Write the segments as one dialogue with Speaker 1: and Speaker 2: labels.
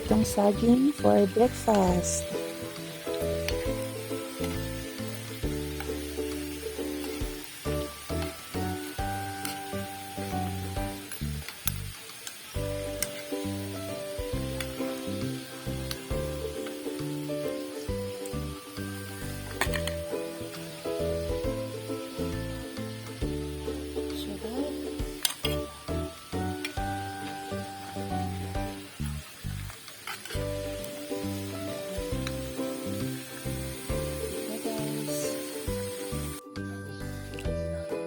Speaker 1: pritong saging for breakfast.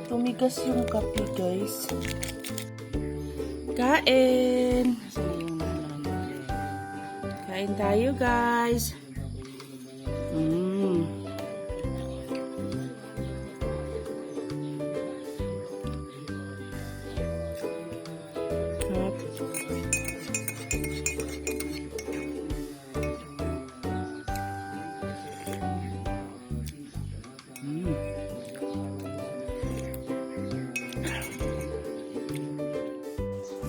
Speaker 1: Tumigas yung kape, guys. Kain! Kain tayo, guys.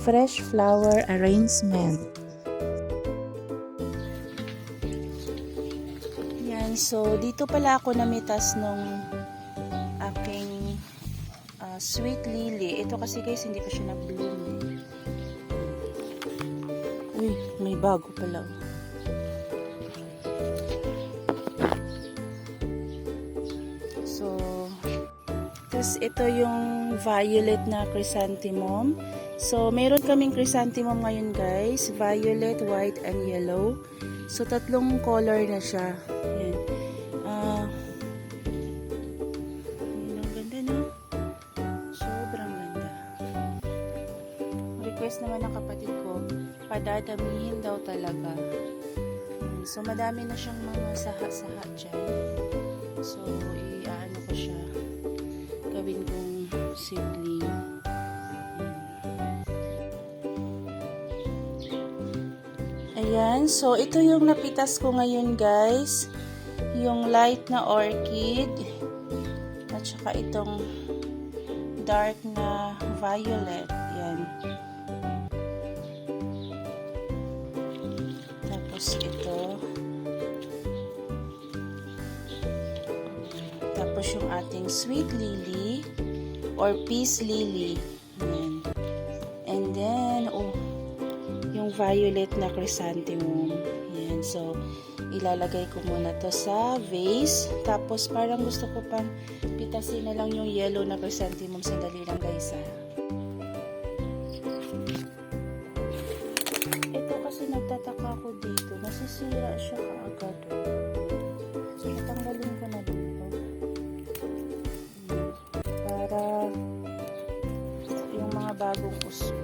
Speaker 1: Fresh flower arrangement. Yan, so dito pala ako namitas nung aking sweet lily. Ito kasi guys, hindi pa siya nag-bloom. Uy, may bago pala. So, tapos ito yung violet na chrysanthemum. So, mayroon kaming chrysanthemum ngayon guys. Violet, white, and yellow. So, tatlong color na siya. Ayan. Ang ganda no? Sobrang ganda. Request naman ng kapatid ko, padadamihin daw talaga. So, madami na siyang mga saha-saha dyan. So, i-ano ko siya. Gawin kong seedling. Ayan, so ito yung napitas ko ngayon guys, yung light na orchid at saka itong dark na violet. Yan. Tapos ito. Tapos yung ating sweet lily or peace lily. Yan. And then, yung violet na chrysanthemum. Yan. So, ilalagay ko muna to sa vase. Tapos, parang gusto ko pang pitasin na lang yung yellow na chrysanthemum. Sandali lang guys ha. Ito kasi nagtataka ko dito. Nasisira siya kaagad. So, tatanggalin ko na dito. Para yung mga bagong uslo.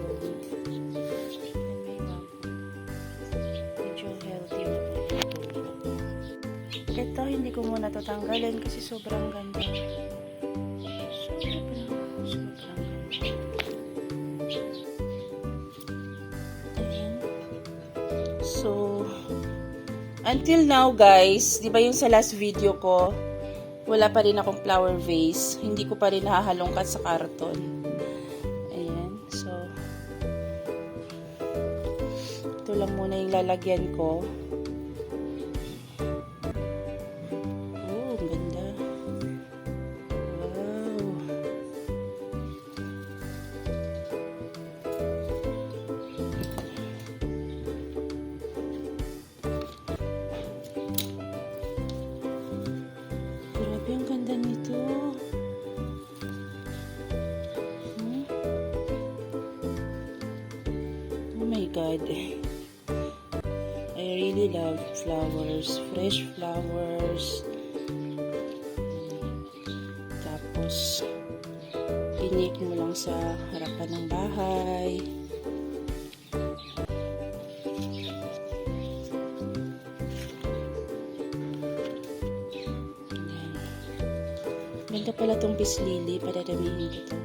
Speaker 1: Ito, hindi ko muna tatanggalin kasi sobrang ganda. Sobrang ganda. Ayan. So, until now guys, di ba yung sa last video ko, wala pa rin akong flower vase. Hindi ko pa rin nahahalongkat sa karton. Ayan. So, ito lang muna yung lalagyan ko. Ang ganda nito. Oh my God. I really love flowers. Fresh flowers. Tapos, pinik mo lang sa harapan ng bahay. Ganda pala tong peace lily. Padadamihin ko to.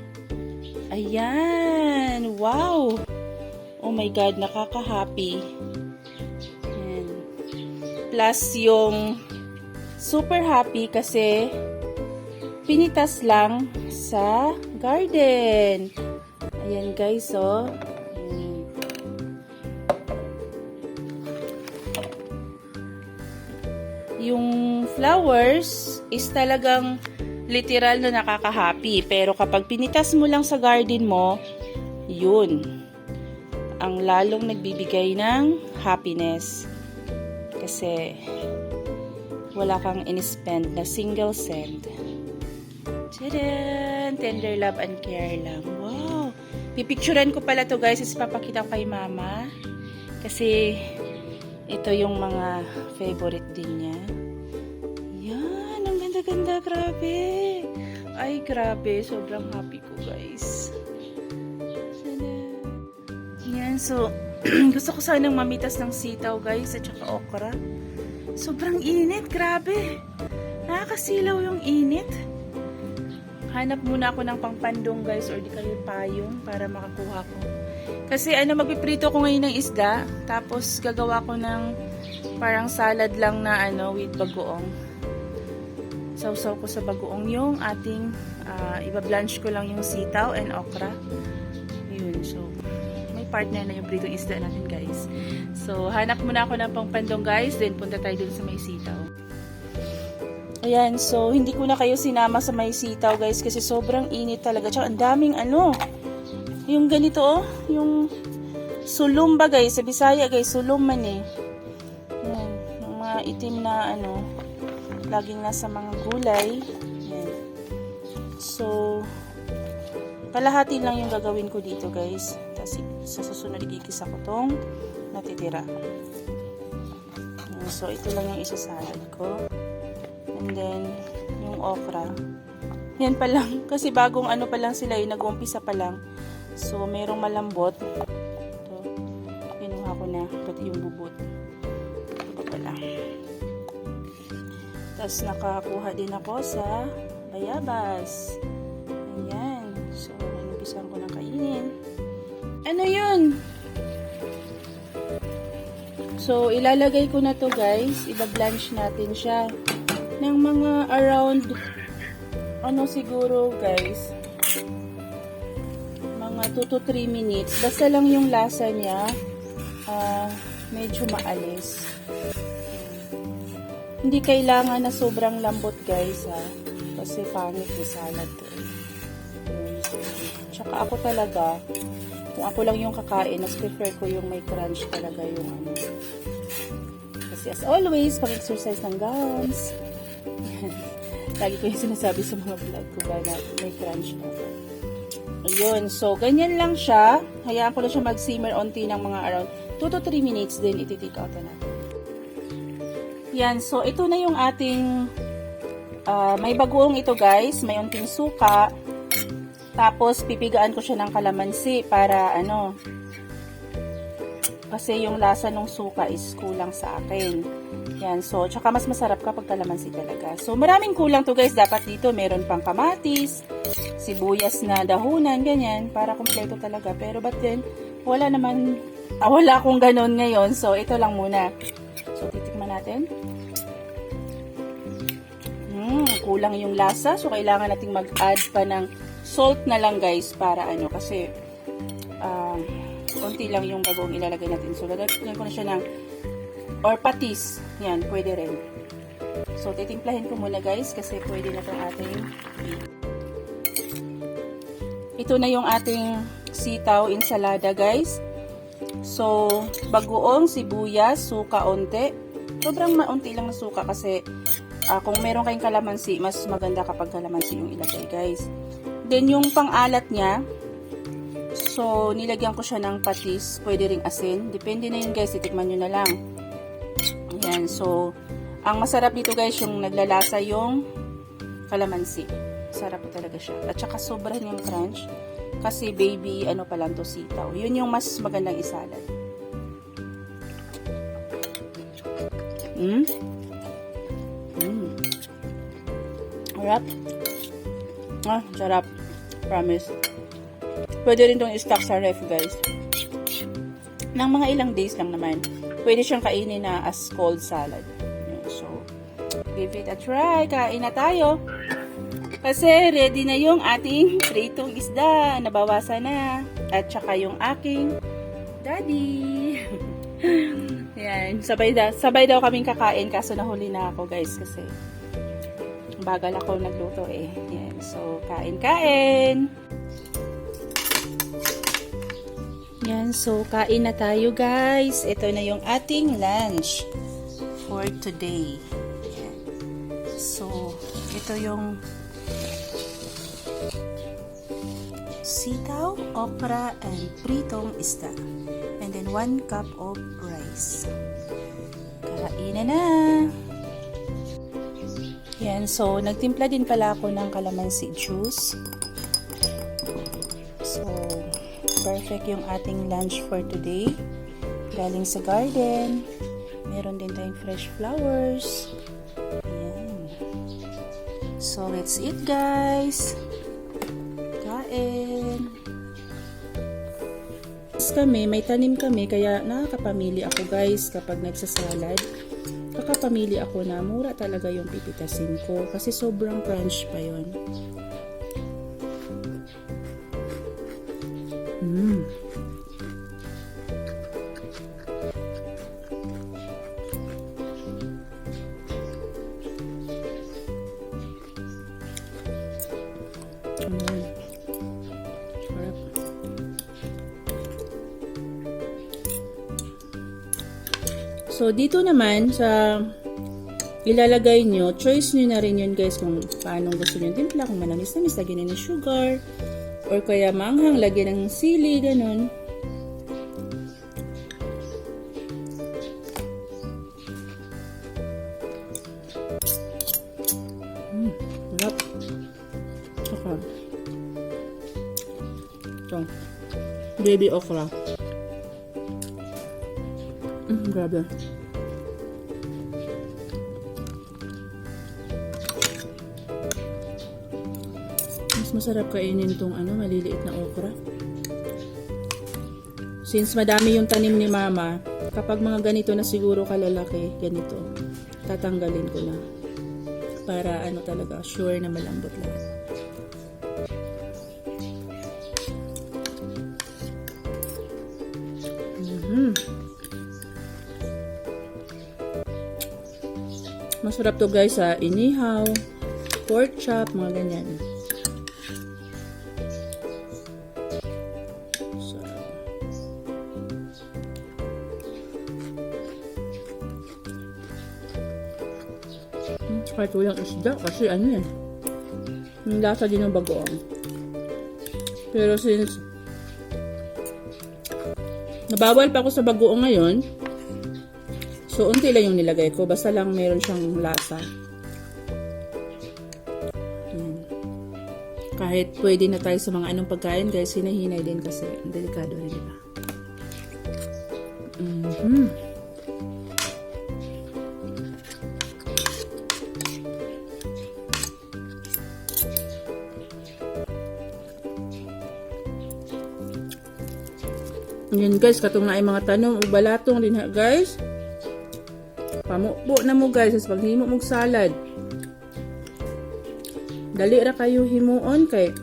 Speaker 1: Ayan! Wow! Oh my God, nakaka-happy. Ayan. Plus yung super happy kasi pinitas lang sa garden. Ayan guys, oh. yung flowers is talagang literal na nakaka-happy. Pero kapag pinitas mo lang sa garden mo, yun, ang lalong nagbibigay ng happiness. Kasi wala kang in-spend na single cent. Tadaan! Tender love and care lang. Wow! Pipicturean ko pala to guys, is papakita ko kay mama. Kasi ito yung mga favorite din niya. Yan! Ang ganda-ganda! Grabe! Ay, grabe! Sobrang happy ko guys. Yan, so gusto ko sanang mamitas ng sitaw guys at saka okra. Sobrang init, grabe. Nakakasilaw yung init. Hanap muna ako ng pangpandong guys or di kayo payong para makakuha ko. Kasi magpiprito ko ngayon ng isda. Tapos gagawa ko ng parang salad lang na with bagoong. Sausaw ko sa bagoong yung ating iba-blanch ko lang yung sitaw and okra. Yun, so partner na yung pritong isda natin guys. So, hanap muna ako ng pangpandong guys, then punta tayo dun sa may sitaw. Ayan, so hindi ko na kayo sinama sa may sitaw guys kasi sobrang init talaga. Tsaka ang daming yung ganito yung sulum ba guys, sa Bisaya guys, sulum man eh. Ayan, yung mga itim na laging nasa mga gulay. Ayan. So, kalahati lang yung gagawin ko dito guys. Tapos sa susunod igigisa ko tong natitira. So ito lang yung isasalad ko. And then yung okra. Yan pa lang. Kasi bagong pa lang sila yung nag-uumpisa pa lang. So merong malambot. Ito. Kinuha ko na. Pati yung bubot. Ito pala. Tapos nakakuha din ako sa bayabas. Ayan. So inumpisan ko na kainin. Ano yun? So, ilalagay ko na to guys. Iba-blanch natin siya. Ng mga around, siguro guys, mga 2 to 3 minutes. Basta lang yung lasa niya, medyo maalis. Hindi kailangan na sobrang lambot guys, kasi pangit yung salad to. Tsaka ako talaga, kung ako lang yung kakain, mas prefer ko yung may crunch talaga yung Kasi as always, pag-exercise ng gums. Lagi ko yung sinasabi sa mga vlog ko ba na may crunch na. Ayun, so ganyan lang siya. Hayaan ko lang siya mag-simmer onti ng mga around 2 to 3 minutes, then iti-take out na natin. Yan, so ito na yung ating may bagoong ito guys, may unting suka. Tapos, pipigaan ko siya ng kalamansi para kasi yung lasa ng suka is kulang sa akin. Yan, so, tsaka mas masarap kapag kalamansi talaga. So, maraming kulang to guys. Dapat dito, meron pang kamatis, sibuyas na dahunan, ganyan, para kompleto talaga. Pero, but then, wala akong ganon ngayon. So, ito lang muna. So, titikman natin. Kulang yung lasa. So, kailangan nating mag-add pa ng salt na lang guys para kasi konti lang yung bagoong ilalagay natin. So lalagyan ko na siya ng or patis. Yan, pwede rin. So titimplahin ko muna guys kasi pwede na itong ating ito na yung ating sitaw ensalada guys. So bagoong, sibuyas, suka onte. Sobrang maunti lang na suka kasi kung meron kayong kalamansi, mas maganda kapag kalamansi yung ilagay guys. Then, yung pang-alat niya, so, nilagyan ko siya ng patis. Pwede ring asin. Depende na yun, guys. Titikman nyo na lang. Ayan. So, ang masarap dito, guys, yung naglalasa yung kalamansi. Sarap po talaga siya. At saka, sobrang yung crunch. Kasi, baby, pa lang to sitaw. Yun yung mas magandang isalad. Sarap. Sarap. Promise. Pwede rin itong i-stock sa ref, guys. Nang mga ilang days lang naman. Pwede siyang kainin na as cold salad. So, give it a try. Kain na tayo. Kasi ready na yung ating pritong isda. Nabawasan na. At saka yung aking daddy. Yan, sabay daw kaming kakain kaso nahuli na ako guys kasi bagal ako nagluto eh. Yan, so kain. Yan, so kain na tayo guys. Ito na yung ating lunch for today. Yan. So, ito yung sitaw, okra, and pritong isda. And then 1 cup of rice. Kain na. Yan, so nagtimpla din pala ako ng calamansi juice. So, perfect yung ating lunch for today. Galing sa garden. Meron din tayong fresh flowers. Ayan. So, let's eat guys. Kain. Kami, may tanim kami, kaya nakakapamili ako guys kapag nagsasalad. Kakapamili ako na mura talaga yung pipitasin ko kasi sobrang crunch pa yun. So, dito naman sa ilalagay nyo, choice nyo na rin yun guys kung paano gusto nyo timpla, kung manamis-namis, lagyan nyo ng sugar, or kaya manghang, lagyan ng sili, ganun. Sarap. Okra. Ito. Baby okra. Grabe. Mas masarap kainin tong maliliit na okra. Since madami yung tanim ni mama, kapag mga ganito na siguro kalalaki, ganito, tatanggalin ko na. Para talaga, sure na malambot lang. Masarap to guys sa inihaw, pork chop, mga ganyan. Sarap. Kahit walang isda kasi yan. Yung lasa din ng bagoong. Pero since nabawal pa ako sa bagoong ngayon, so, unti lang yung nilagay ko. Basta lang meron siyang lasa. Ayan. Kahit pwede na tayo sa mga anong pagkain, guys, hinahinay din kasi delikado rin, diba? Ayan guys, katong na ay mga tanong, balatong din ha guys. Pamukbo na mo guys, as paghimo mong salad. Dali ra kayo himuon kay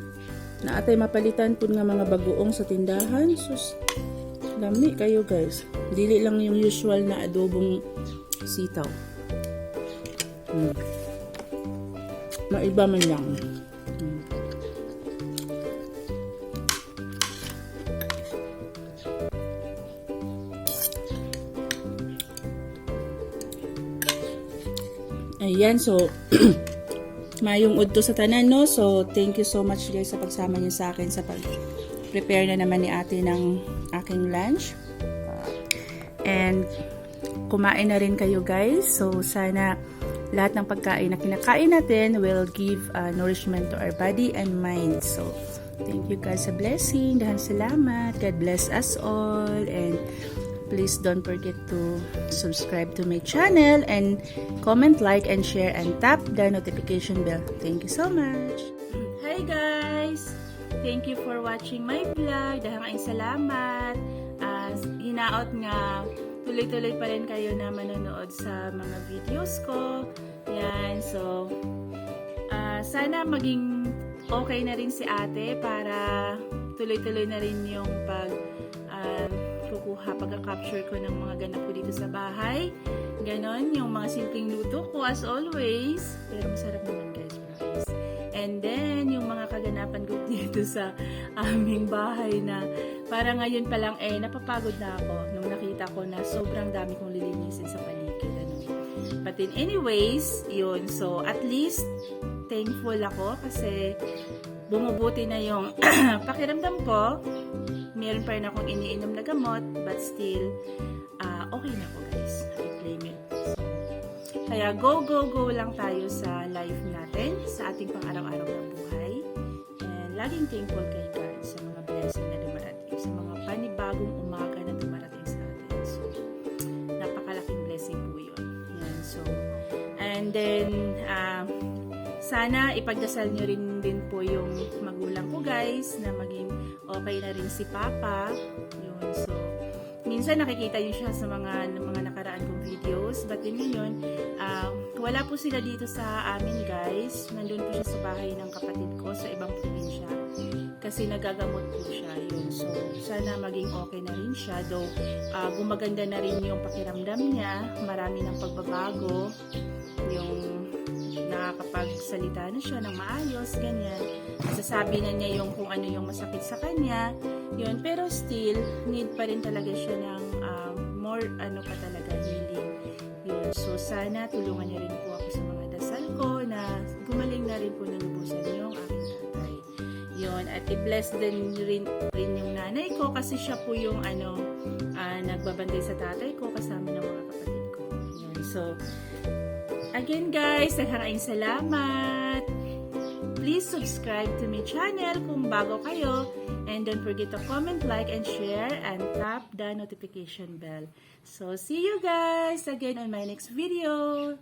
Speaker 1: naatay mapalitan pud nga mga bagoong sa tindahan. Sus, lami kayo guys. Dili lang yung usual na adobong sitaw. Maiba man lang. Ayan, so mayong udto sa tanan, no? So, thank you so much guys sa pagsama niyo sa akin sa pag-prepare na naman ni ate ng aking lunch. And kumain na rin kayo guys. So, sana lahat ng pagkain na kinakain natin will give nourishment to our body and mind. So, thank you guys sa blessing. Dahan salamat. God bless us all. And please don't forget to subscribe to my channel and comment, like, and share, and tap the notification bell. Thank you so much. Hi guys! Thank you for watching my vlog. Dahil salamat. Hinaot nga, tuloy-tuloy pa rin kayo na manonood sa mga videos ko. Yan, so sana maging okay na rin si ate para tuloy-tuloy na rin yung kukuha pagka-capture ko ng mga ganap ko dito sa bahay. Ganon, yung mga simpleng luto ko as always. Pero masarap naman guys, promise. And then, yung mga kaganapan ko dito sa aming bahay na para ngayon pa lang napapagod na ako nung nakita ko na sobrang dami kong lilinisin sa paligid. Ano. But then anyways, yun. So, at least, thankful ako kasi bumubuti na yung pakiramdam ko. Meron pa rin akong iniinom na gamot, but still, okay na ako guys. I claim it. So, kaya go lang tayo sa life natin, sa ating pang-araw-araw na buhay. And laging thankful kay God sa mga blessing na dumarating, sa mga panibagong umaga na dumarating sa atin. So, napakalaking blessing po yun. Yan, so, and then, sana ipagdasal nyo rin din po yung magulang ko guys na maging okay na rin si Papa. Yun, so minsan nakikita nyo siya sa mga nakaraan kong videos, but din ngayon wala po sila dito sa amin guys. Nandun po siya sa bahay ng kapatid ko sa ibang probinsya kasi nagagamot po siya. Yun, so sana maging okay na rin siya, though gumaganda na rin yung pakiramdam niya, marami ng pagbabago, yung nakakapagsalita na siya ng maayos, ganyan. Masasabi na niya yung kung ano yung masakit sa kanya, yun. Pero still, need pa rin talaga siya ng more, healing. Yun. So, sana tulungan niya rin po ako sa mga dasal ko na gumaling na rin po ng lubusan yung aking tatay. Yun. At i-bless din rin yung nanay ko kasi siya po yung nagbabantay sa tatay ko kasama ng mga kapatid ko. Yun. So, again guys, daghang salamat. Please subscribe to my channel kung bago kayo. And don't forget to comment, like, and share, and tap the notification bell. So, see you guys again on my next video.